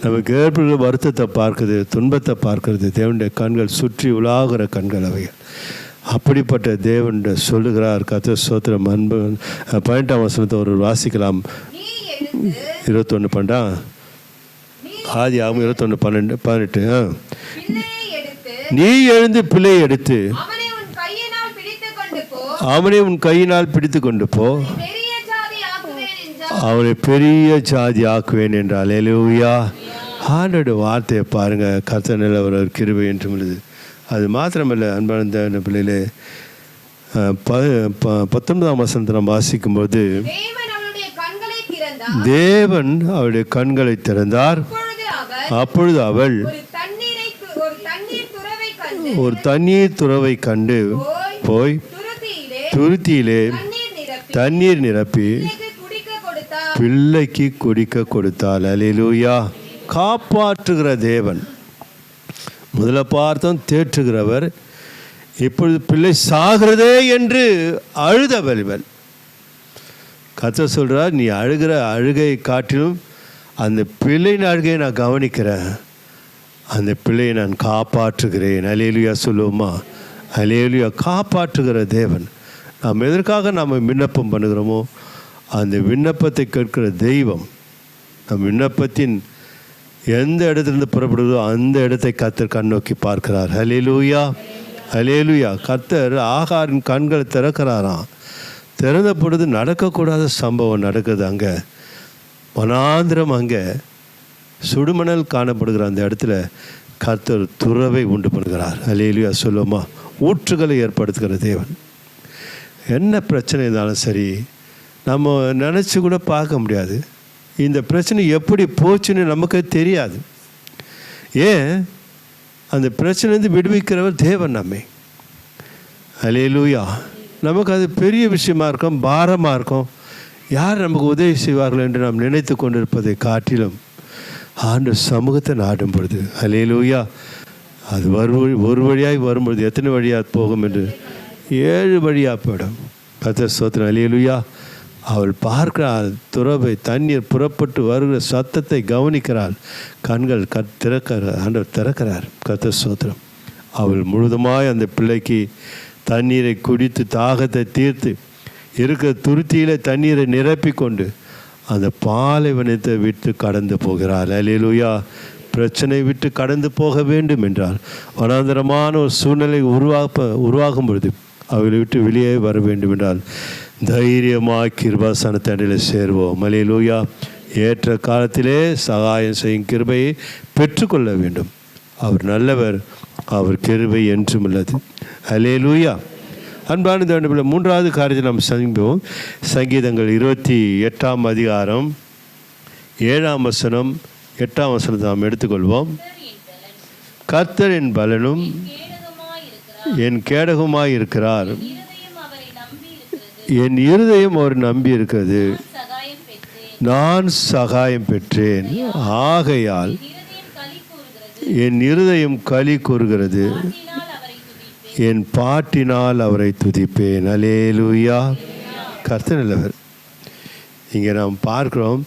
நமக்கு ஏற்படுகிற வருத்தத்தை பார்க்குது, துன்பத்தை பார்க்கறது. தேவனுடைய கண்கள் சுற்றி உலாகிற கண்கள் அவைகள். அப்படிப்பட்ட தேவன் சொல்லுகிறார். கர்த்தர் ஸ்தோத்திரம். அன்பு 18ஆம் வசனத்தை ஒரு வாசிக்கலாம். 21 பண்ணா ஆதி ஆகும் 21 18. நீ எழுந்து பிள்ளை எடுத்து அவனை உன் கையினால் பிடித்து கொண்டு போ, அவனை பெரிய ஜாதி ஆக்குவேன் என்றால். அல்லேலூயா. ஆண்டோட வார்த்தையை பாருங்கள். கர்த்தர் நிலவர ஒரு கிருபை என்றும் உள்ளது. அது மாத்திரமல்ல, அன்பான பிள்ளைகளே, 19ஆம் வசனத்தை நாம் வாசிக்கும்போது, தேவன் அவருடைய கண்களை திறந்தார். அப்பொழுது அவள் ஒரு தண்ணீர் துறவை கண்டு போய் துருத்தியிலே தண்ணீர் நிரப்பி பிள்ளைக்கு குடிக்க கொடுத்தாள். அல்லேலூயா. காப்பாற்றுகிற தேவன். முதல்ல பார்த்தோம் தேற்றுகிறவர், இப்பொழுது பிள்ளை சாகிறதே என்று அழுதவள். கர்த்தர் சொல்கிறார், நீ அழுகிற அழுகையை காட்டிலும் அந்த பிள்ளையின் அழுகையை நான் கவனிக்கிறேன், அந்த பிள்ளையை நான் காப்பாற்றுகிறேன். அல்லேலூயா சொல்லுவோமா? அல்லேலூயா. காப்பாற்றுகிற தேவன். நாம் எதற்காக நாம் விண்ணப்பம் பண்ணுகிறோமோ அந்த விண்ணப்பத்தை கேட்கிற தெய்வம் நம் விண்ணப்பத்தின் எந்த இடத்துலேருந்து புறப்படுகிறதோ அந்த இடத்தை கர்த்தர் கண்ணோக்கி பார்க்கிறார். அல்லேலூயா, அல்லேலூயா. கர்த்தர் ஆகாரின் கண்களை திறக்கிறாராம். திறந்த பொழுது நடக்கக்கூடாத சம்பவம் நடக்குது. அங்கே வனாந்திரம், அங்கே சுடுமணல் காணப்படுகிற அந்த இடத்துல கர்த்தர் துறவை உண்டு பண்ணுகிறார். அல்லேலூயா சொல்லுவோமா? ஊற்றுகளை ஏற்படுத்துகிற தேவன். என்ன பிரச்சனை இருந்தாலும் சரி, நம்ம நினச்சி கூட பார்க்க முடியாது. இந்த பிரச்சனை எப்படி போச்சுன்னு நமக்கு தெரியாது. ஏன்? அந்த பிரச்சனைலேருந்து விடுவிக்கிறவர் தேவன் நம்மை. அல்லேலூயா. நமக்கு அது பெரிய விஷயமா இருக்கும், பாரமாக இருக்கும். யார் நமக்கு உதவி செய்வார்கள் என்று நாம் நினைத்து கொண்டிருப்பதை காட்டிலும் ஆண்டவர் சமூகத்தை நாடும் பொழுது, அல்லேலூயா, அது ஒரு வழியாய் வரும்பொழுது எத்தனை வழியாக போகும் என்று 7 வழியாக போயிடும். கர்த்தர் ஸ்தோத்திரம். அல்லேலூயா. அவள் பார்க்கிறாள், துறவை தண்ணீர் புறப்பட்டு வருகிற சத்தத்தை கவனிக்கிறாள். கண்கள் ஆண்டவர் திறக்கிறார். கர்த்தர் ஸ்தோத்திரம். அவள் முழுதுமாய் அந்த பிள்ளைக்கு தண்ணீரை குடித்து தாகத்தை தீர்த்து இருக்கிற துருத்தியில் தண்ணீரை நிரப்பி கொண்டு அந்த பாலைவனத்தை விட்டு கடந்து போகிறாள். அல்லேலூயா. பிரச்சனை விட்டு கடந்து போக வேண்டும் என்றால் வனாந்தரமான ஒரு சூழ்நிலை உருவாகும் பொழுது அவளை விட்டு வெளியே வர வேண்டும் என்றால் தைரியமாக கிருபாசன தண்டையில் சேருவோம். அல்லேலூயா. ஏற்ற காலத்திலே சகாயம் செய்யும் கிருபையை பெற்றுக்கொள்ள வேண்டும். அவர் நல்லவர், அவர் கிருபை என்றும் உள்ளது. அல்லேலூயா. அன்பான தேவனுடைய 3வது காரியத்தை நாம் சந்திப்போம். சங்கீதங்கள் 28ஆம் அதிகாரம் 7ஆம் வசனம் 8ஆம் வசனத்தை நாம் எடுத்துக்கொள்வோம். கர்த்தர் என் பலனும் என் கேடகமாய் இருக்கிறார், என் இருதயம் அவர் நம்பி இருக்கிறது, நான் சகாயம் பெற்றேன், ஆகையால் என் இருதயம் களி கூறுகிறது, என் பாட்டினால் அவரை துதிப்பேன். அல்லேலூயா. கர்த்தர் நல்லவர். இங்கே நாம் பார்க்கிறோம்,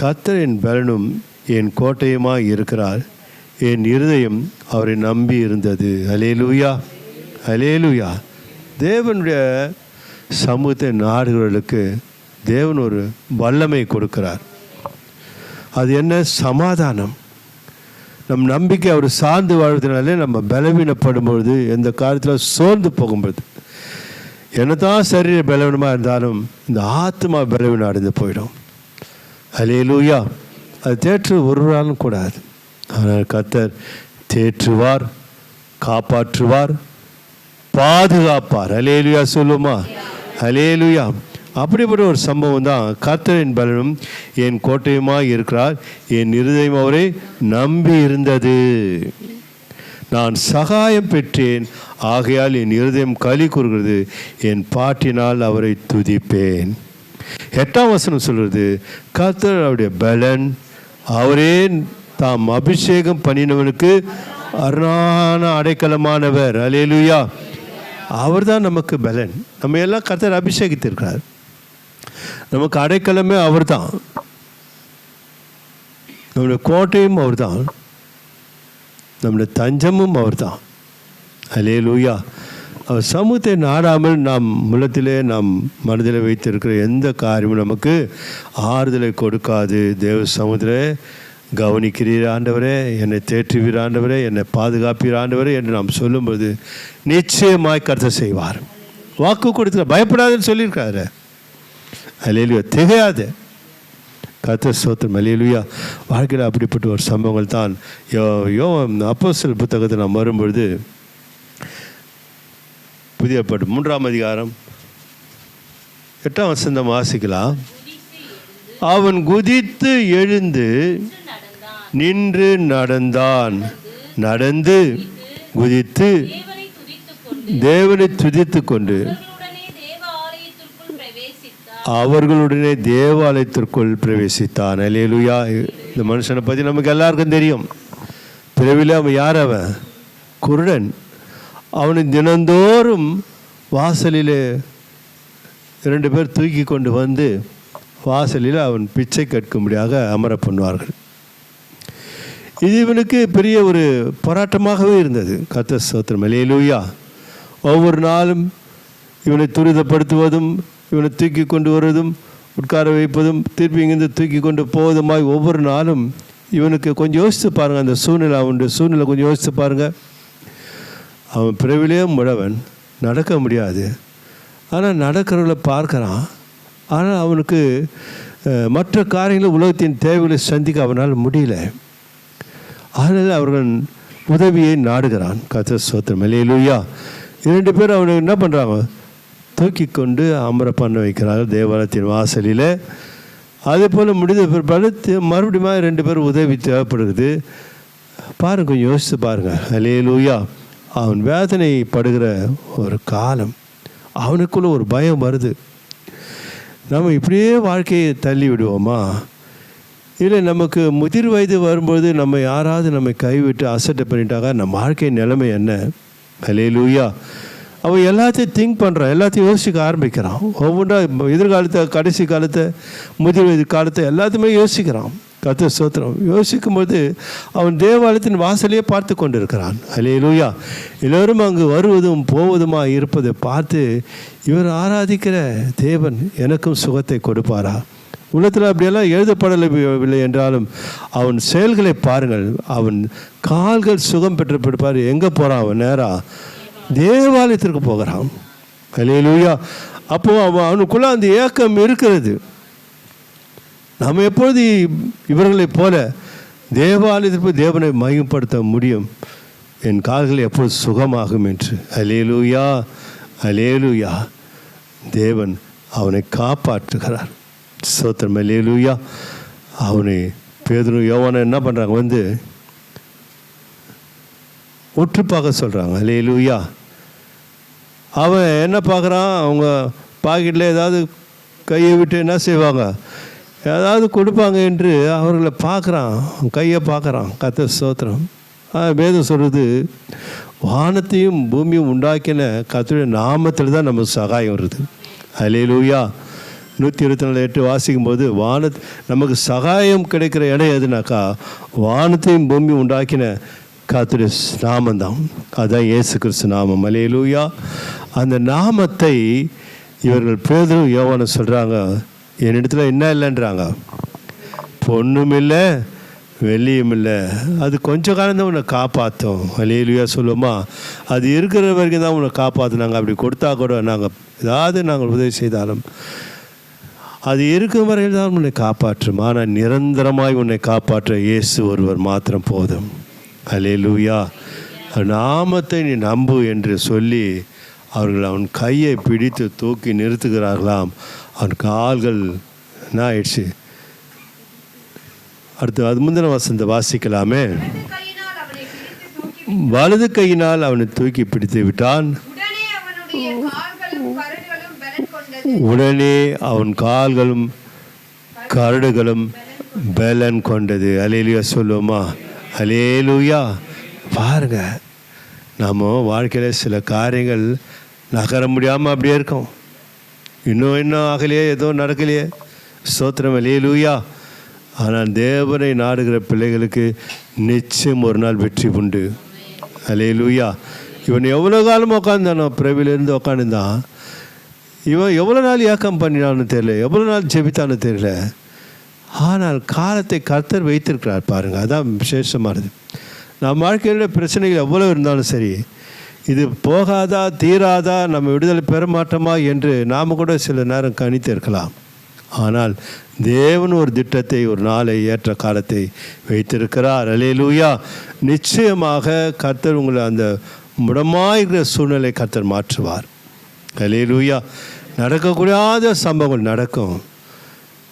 கர்த்தர் என் பலனும் என் கோட்டையுமாய் இருக்கிறார், என் இருதயம் அவரை நம்பி இருந்தது. அல்லேலூயா. அல்லேலூயா. தேவனுடைய சமூகத்தை நாடுகளுக்கு தேவன் ஒரு வல்லமை கொடுக்கிறார். அது என்ன? சமாதானம். நம் நம்பிக்கை அவர் சார்ந்து வாழ்வதனாலே நம்ம பலவீனப்படும் பொழுது, எந்த காரியத்தில் சோர்ந்து போகும்பொழுது, என்னதான் சரீர பலவீனமாக இருந்தாலும் இந்த ஆத்மா பலவீனம் அடைந்து போயிடும். அல்லேலூயா. அது தேற்று ஒருவராலும் கூடாது. ஆனால் கர்த்தர் தேற்றுவார், காப்பாற்றுவார், பாதுகாப்பார். அல்லேலூயா சொல்லுமா? அல்லேலூயா. அப்படிப்பட்ட ஒரு சம்பவம் தான் கர்த்தரின் பலனும் என் கோட்டையுமாய் இருக்கிறார், என் இருதயம் அவரை நம்பி இருந்தது, நான் சகாயம் பெற்றேன், ஆகையால் என் இருதயம் களி கூறுகிறது, என் பாட்டினால் அவரை துதிப்பேன். 8ஆம் வசனம் சொல்கிறது, கர்த்தர் அவருடைய பலன், அவரே தாம் அபிஷேகம் பண்ணினவனுக்கு அரணான அடைக்கலமானவர். அல்லேலூயா. அவர் தான் நமக்கு பலன். நம்ம எல்லாம் கர்த்தர் அபிஷேகித்திருக்கிறார். நமக்கு அடைக்கலமே அவர் தான், நம்முடைய கோட்டையும் அவர் தான், நம்முடைய தஞ்சமும் அவர் தான். அல்லேலூயா. அவர் சமூகத்தை நாடாமல் நாம் உள்ளத்திலே நாம் மனதில் வைத்திருக்கிற எந்த காரியமும் நமக்கு ஆறுதலை கொடுக்காது. தேவ சமூகத்திலே கவனிக்கிறீர் ஆண்டவரே, என்னை தேற்றுவீர் ஆண்டவரே, என்னை பாதுகாப்பீர் ஆண்டவரே என்று நாம் சொல்லும்போது நிச்சயமாய் கர்த்தர் செய்வார். வாக்கு கொடுத்து பயப்படாதுன்னு சொல்லியிருக்காரு. அல்லேலூயா. திகையாது. கர்த்தர் ஸ்தோத்திரம். அல்லேலூயா. வாழ்க்கையில் அப்படிப்பட்ட ஒரு சம்பவங்கள் தான் அப்போஸ்தலர் புத்தகத்தை நாம் வரும்பொழுது புதிய ஏற்பாடு 3ஆம் அதிகாரம் 8ஆம் வசனம் வாசிக்கலாம். அவன் குதித்து எழுந்து நின்று நடந்தான், நடந்து குதித்து தேவனை துதித்து கொண்டு அவர்களுடனே தேவாலயத்திற்குள் பிரவேசித்தான். அல்லேலூயா. இந்த மனுஷனை பற்றி நமக்கு எல்லாருக்கும் தெரியும். பிறவிலே அவன் யார்? அவன் குருடன். அவனை தினந்தோறும் வாசலில் 2 பேர் தூக்கி கொண்டு வந்து வாசலில் அவன் பிச்சை கேட்கும்படியாக அமர பண்ணுவார்கள். இது இவனுக்கு பெரிய ஒரு போராட்டமாகவே இருந்தது. கர்த்தர் ஸ்தோத்திரம். அல்லேலூயா. ஒவ்வொரு நாளும் இவனை துரிதப்படுத்துவதும், இவனை தூக்கி கொண்டு வருவதும், உட்கார வைப்பதும், திருப்பி இங்கிருந்து தூக்கி கொண்டு போவதுமாய் ஒவ்வொரு நாளும் இவனுக்கு கொஞ்சம் யோசித்து பாருங்கள். அந்த சூழ்நிலை, அவனுடைய சூழ்நிலை கொஞ்சம் யோசித்து பாருங்கள். அவன் பிறவிலே முடவன், நடக்க முடியாது. ஆனால் நடக்கிறவளை பார்க்குறான். ஆனால் அவனுக்கு மற்ற காரியங்களும் உலகத்தின் தேவைகளை சந்திக்க அவனால் முடியல. அதனால் அவர்கள் உதவியை நாடுகிறான். கர்த்தர் ஸ்தோத்திரம். அல்லேலூயா. 2 பேர் அவனை என்ன பண்ணுறாங்க? தூக்கி கொண்டு அமர பண்ண வைக்கிறார்கள் தேவாலயத்தின் வாசலில். அதே போல் முடிந்த பிற்பாடு மறுபடியும் 2 பேர் உதவி தேவைப்படுகிறது. பாருங்க, கொஞ்சம் யோசித்து பாருங்கள். அல்லேலூயா. அவன் வேதனைப்படுகிற ஒரு காலம், அவனுக்குள்ள ஒரு பயம் வருது. நம்ம இப்படியே வாழ்க்கையை தள்ளி விடுவோமா? இல்லை நமக்கு முதிர் வயது வரும்போது நம்ம யாராவது நம்மை கைவிட்டு அசட்டை பண்ணிட்டாங்க, நம்ம வாழ்க்கை நிலைமை என்ன? அல்லேலூயா. அவன் எல்லாத்தையும் திங்க் பண்ணுறான், எல்லாத்தையும் யோசிக்க ஆரம்பிக்கிறான். ஒவ்வொன்றா எதிர்காலத்தை, கடைசி காலத்தை, முதிர் வயது காலத்தை எல்லாத்தையுமே யோசிக்கிறான். கர்த்தர் ஸ்தோத்திரம். யோசிக்கும்போது அவன் தேவாலயத்தின் வாசலையே பார்த்து கொண்டு இருக்கிறான். அல்லேலூயா. எல்லோரும் அங்கு வருவதும் போவதுமா இருப்பதை பார்த்து, இவர் ஆராதிக்கிற தேவன் எனக்கும் சுகத்தை கொடுப்பாரா? உள்ளத்தில் அப்படியெல்லாம் எழுதப்படவில்லை என்றாலும் அவன் செயல்களை பாருங்கள். அவன் கால்கள் சுகம் பெற்று பிடிப்பார். எங்கே போகிறான்? அவன் நேராக தேவாலயத்திற்கு போகிறான். அல்லேலூயா. அப்போது அவனுக்குள்ளே அந்த ஏக்கம் இருக்கிறது. நாம் எப்பொழுது இவர்களைப் போல தேவாலயத்திற்கு தேவனை மகிமைப்படுத்த முடியும்? என் கால்கள் எப்பொழுது சுகமாகும் என்று. அல்லேலூயா, அல்லேலூயா. தேவன் அவனை காப்பாற்றுகிறார். ஸ்தோத்திரம். அல்லேலூயா. அவனை பேதுரு யோவானை என்ன பண்ணுறாங்க? வந்து உற்று பார்க்க சொல்கிறாங்க. அல்லேலூயா. அவன் என்ன பார்க்குறான்? அவங்க பாக்கெட்டில் ஏதாவது கையை விட்டு என்ன செய்வாங்க? ஏதாவது கொடுப்பாங்க என்று அவர்களை பார்க்குறான், கையை பார்க்குறான். கர்த்தர் ஸ்தோத்திரம். வேதம் சொல்கிறது, வானத்தையும் பூமியும் உண்டாக்கின கர்த்தருடைய நாமத்தில் தான் நமக்கு சகாயம் வருது. அல்லேலூயா. 124:8 வாசிக்கும் போது நமக்கு சகாயம் கிடைக்கிற இடம் எதுனாக்கா, வானத்தையும் பூமியும் உண்டாக்கின கர்த்தருடைய நாமந்தான். அதுதான் இயேசு கிறிஸ்து நாமம். அல்லேலூயா. அந்த நாமத்தை இவர்கள் பேதுரு யோவானை சொல்கிறாங்க, என்னிடத்துல என்ன இல்லைன்றாங்க? பொண்ணும் இல்லை, வெள்ளியும் இல்லை, அது கொஞ்சம் காலம்தான் உன்னை காப்பாற்றும். அல்லேலூயா சொல்லுவோமா? அது இருக்கிற வரைக்கும் தான் உன்னை காப்பாற்றினாங்க. அப்படி கொடுத்தா கூட நாங்கள் உதவி செய்தாலும் அது இருக்கும் வரையில் தான் உன்னை காப்பாற்றும். ஆனால் நிரந்தரமாய் உன்னை காப்பாற்ற இயேசு ஒருவர் மாத்திரம் போதும். அல்லேலூயா. நாமத்தை நீ நம்பு என்று சொல்லி அவர்கள் அவன் கையை பிடித்து தூக்கி நிறுத்துகிறார்களாம். அவன் கால்கள் என்ன ஆயிடுச்சு? அடுத்து அது முந்தின வசந்த வாசிக்கலாமே. வலது கையினால் அவனை தூக்கி பிடித்து விட்டான். உடனே அவன் கால்களும் கரடுகளும் பலன் கொண்டது. அல்லேலூயா சொல்லுவோமா? அல்லேலூயா. பாருங்க, நாம் வாழ்க்கையில் சில காரியங்கள் நகர முடியாமல் அப்படியே இருக்கோம். இன்னும் ஆகலையே, ஏதோ நடக்கலையே. ஸ்தோத்திரம். அல்லேலூயா. ஆனால் தேவனை நாடுகிற பிள்ளைகளுக்கு நிச்சயம் ஒரு நாள் வெற்றி உண்டு. அல்லேலூயா. இவன் எவ்வளோ காலம் உட்காந்துதானோ, பிறவிலேருந்து உட்காந்துதான். இவன் எவ்வளோ நாள் ஏக்கம் பண்ணினான்னு தெரியல, எவ்வளோ நாள் ஜெபித்தான்னு தெரியல. ஆனால் காலத்தை கர்த்தர் வைத்திருக்கிறார். பாருங்கள், அதான் விசேஷமானது. நம்ம வாழ்க்கையோட பிரச்சனைகள் எவ்வளோ இருந்தாலும் சரி, இது போகாதா, தீராதா, நம்ம விடுதலை பெற மாட்டோமா என்று நாம் கூட சில நேரம் கணித்து இருக்கலாம். ஆனால் தேவன் ஒரு திட்டத்தை, ஒரு நாளை, ஏற்ற காலத்தை வைத்திருக்கிறார். அல்லேலூயா. நிச்சயமாக கர்த்தர் உங்களை அந்த முடமாயிருக்கிற சூழ்நிலை கர்த்தர் மாற்றுவார். அல்லேலூயா. நடக்கக்கூடாத சம்பவங்கள் நடக்கும்,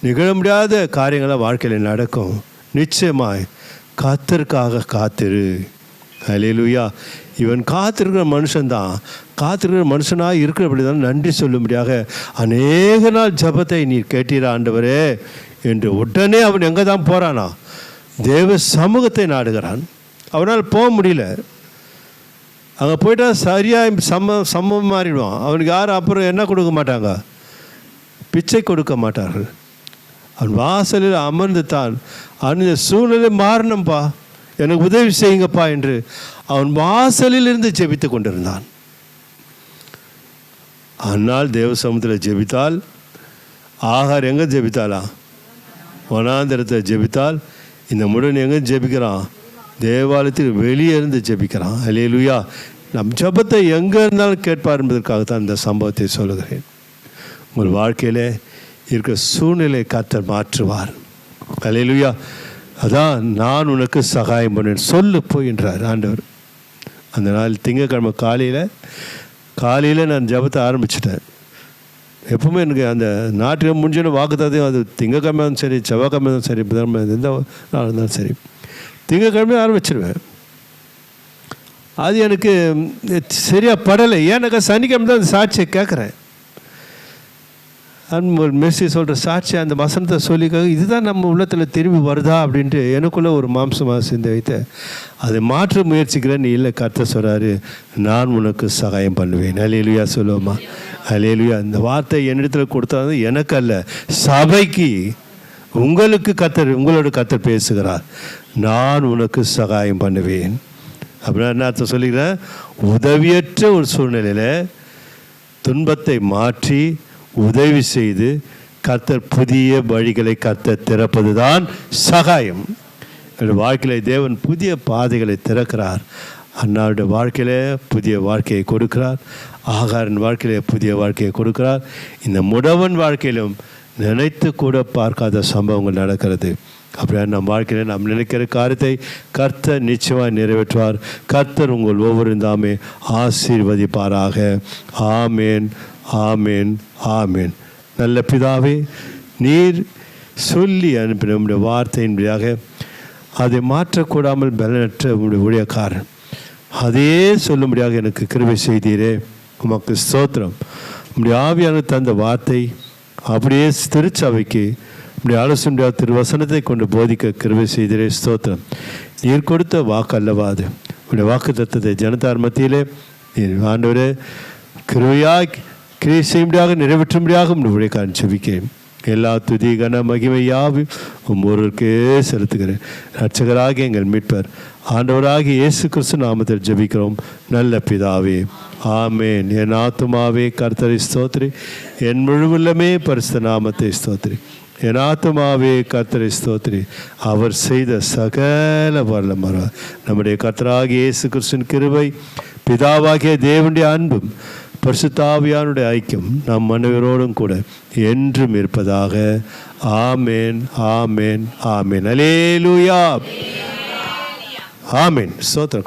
நிகழ முடியாத காரியங்களாக வாழ்க்கையில் நடக்கும். நிச்சயமாய் கர்த்தருக்காக காத்திரு. அல்லேலூயா. இவன் காத்திருக்கிற மனுஷன்தான். காத்திருக்கிற மனுஷனாக இருக்கிறபடி தான் நன்றி சொல்லும்படியாக அநேக நாள் ஜபத்தை நீ கேட்டீர ஆண்டவரே என்று உடனே அவன் எங்கே தான் போகிறானா? தேவ சமூகத்தை நாடுகிறான். அவனால் போக முடியல. அங்கே போயிட்டா சரியாக சம்பவம் மாறிடுவான். அவனுக்கு யாரும் அப்புறம் என்ன கொடுக்க மாட்டாங்க? பிச்சை கொடுக்க மாட்டார்கள். அவன் வாசலில் அமர்ந்து தான் அந்த சூழ்நிலை மாறணும்ப்பா, எனக்கு உதவி செய்யுங்கப்பா என்று அவன் வாசலில் இருந்து ஜெபித்து கொண்டிருந்தான். அந்நாள் தேவ சமூகத்தில் ஜெபித்தால், ஆகார் எங்கே ஜெபித்தாளா? வனாந்திரத்தை ஜெபித்தால். இந்த முடன் எங்கே ஜெபிக்கிறான்? தேவாலயத்தில் வெளியே இருந்து ஜெபிக்கிறான். அல்லேலூயா. நம் ஜெபத்தை எங்கே இருந்தாலும் கேட்பார் என்பதற்காகத்தான் இந்த சம்பவத்தை சொல்லுகிறேன். உங்கள் வாழ்க்கையில் இருக்கிற சூழ்நிலை கர்த்தர் மாற்றுவார். அல்லேலூயா. அதான் நான் உனக்கு சகாயம் பண்ணேன் சொல்லு போயின்றார் ஆண்டவர். அந்த நாள் திங்கட்கிழமை காலையில் நான் ஜெபத்தை ஆரம்பிச்சிட்டேன். எப்பவுமே எனக்கு அந்த நாட்டுக்கு முடிஞ்சோன்னு வாக்குத்தாதையும் அது திங்கக்கிழமை இருந்தாலும் சரி, செவ்வாய்க்கிழமை இருந்தாலும் சரி, புதன்கிழமை எந்த நாள் இருந்தாலும் சரி, திங்கக்கிழமை ஆரம்பிச்சிருவேன். அது எனக்கு சரியாக படலை. ஏன்னாக்கா சனிக்கிழமை தான் அந்த சாட்சியை கேட்குறேன். ஒரு மெசேஜ் சொல்கிற சாட்சி அந்த வசனத்தை சொல்லிக்காக இதுதான் நம்ம உள்ளத்தில் திரும்பி வருதா அப்படின்ட்டு எனக்குள்ளே ஒரு மாம்சமாக சிந்தை வைத்து அதை மாற்ற முயற்சிக்கிறேன். நீ இல்லை, கர்த்தர் சொல்கிறாரு, நான் உனக்கு சகாயம் பண்ணுவேன். அல்லேலூயா சொல்லுவோமா? அல்லேலூயா. இந்த வார்த்தை என்னிடத்தில் கொடுத்தது எனக்கு அல்ல, சபைக்கு, உங்களுக்கு கர்த்தர், உங்களோட கர்த்தர் பேசுகிறார். நான் உனக்கு சகாயம் பண்ணுவேன் அப்படின்னா என்ன அர்த்தம் சொல்லிக்கிறேன்? உதவியற்ற ஒரு சூழ்நிலையில் துன்பத்தை மாற்றி உதவி செய்து கர்த்தர் புதிய வழிகளை கர்த்தர் திறப்பது தான் சகாயம். என்னுடைய வாழ்க்கையில் தேவன் புதிய பாதைகளை திறக்கிறார். அண்ணாவுடைய வாழ்க்கையில் புதிய வாழ்க்கையை கொடுக்கிறார். ஆகாரின் வாழ்க்கையில் புதிய வாழ்க்கையை கொடுக்கிறார். இந்த முடவன் வாழ்க்கையிலும் நினைத்து கூட பார்க்காத சம்பவங்கள் நடக்கிறது. அப்படியா நம் வாழ்க்கையில் நாம் நினைக்கிற காரியத்தை கர்த்தர் நிச்சயமாக நிறைவேற்றுவார். கர்த்தர் உங்கள் ஒவ்வொரு தாமே ஆசீர்வதிப்பாராக. ஆமேன், ஆமேன், ஆமேன். நல்ல பிதாவே, நீர் சொல்லி அனுப்பின உம்முடைய வார்த்தையின்படியாக அதை மாற்றக்கூடாமல் பலனற்ற உம்முடைய ஊழியக்காரன் அதே சொல்லும்படியாக எனக்கு கிருபை செய்தீரே, உமக்கு ஸ்தோத்திரம். உம்முடைய ஆவியான தந்த வார்த்தை அப்படியே திருச்சபைக்கு இப்படி ஆலோசனை முடியாத திருவசனத்தை கொண்டு போதிக்க கிருபை செய்தீரே, ஸ்தோத்திரம். நீர் கொடுத்த வாக்கு அல்லவா அது? உடைய வாக்கு தத்துவத்தை ஜனதார் மத்தியிலே நீர் ஆண்டவரே கிருபையாய் கிரியை செய்யும்படியாக நிறைவேற்றும்படியாக உடைய காரணம் செபிக்கிறேன். எல்லா துதி கன மகிமை யாவும் ஒவ்வொருவருக்கே செலுத்துகிறேன். ரட்சகராகிய எங்கள் மீட்பர் ஆண்டவராகிய இயேசு கிறிஸ்து நாமத்தில் ஜெபிக்கிறோம் நல்ல பிதாவே, ஆமேன். என் ஆத்துமாவே கர்த்தரை ஸ்தோத்திரி, என் முழுவல்லமே பரிசுத்த நாமத்தை ஸ்தோத்திரி. என் ஆத்துமாவே கர்த்தரை ஸ்தோத்திரி, அவர் செய்த சகல வல்லமையும் நம்முடைய கர்த்தராகிய இயேசு கிறிஸ்துவின் கிருபை, பிதாவாகிய தேவனுடைய அன்பும் பரிசுத்த ஆவியானுடைய ஐக்கியம் நம் அனைவரோடும் கூட என்றும் இருப்பதாக. ஆமேன், ஆமேன், ஆமேன். அல்லேலூயா, ஆமேன். ஸ்தோத்திரம்.